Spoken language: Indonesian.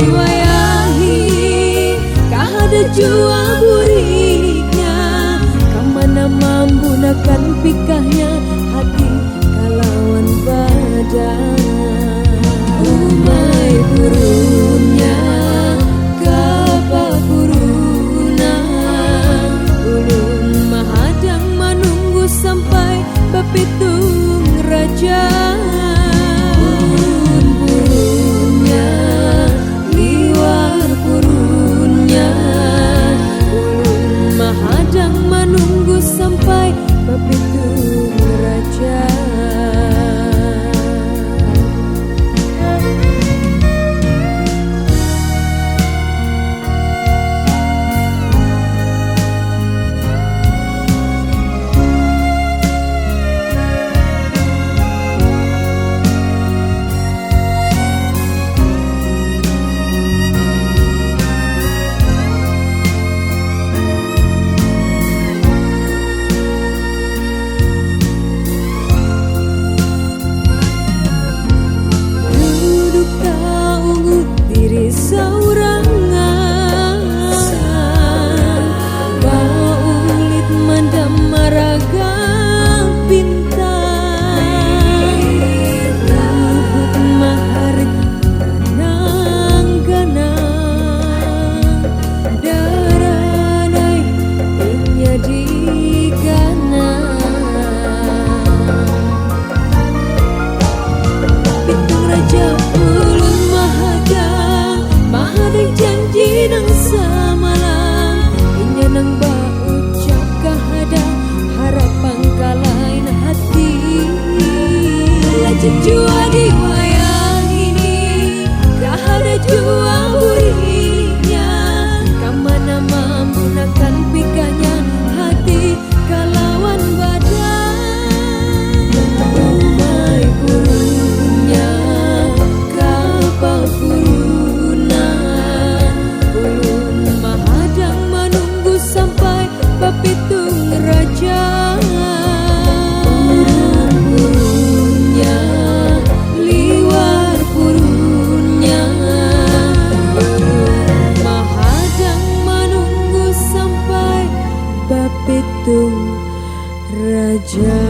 diwayahi kahada jua buriknya, kamana mampu nakan pikahnya hati kalawan badan. Umay burunnya kapa buruna, ulun mahadang menunggu sampai bepitung raja. Burunnya liwar burunnya, ulun mahadang menunggu sampai bepitung raja. Jua diwayahi kahada jua buriknya, kamana mampu nakan pikahnya hati kalawan badan. Umay burunnya kapa buruna, ulun mahadang menunggu sampai bepitung raja. Bepitung raja.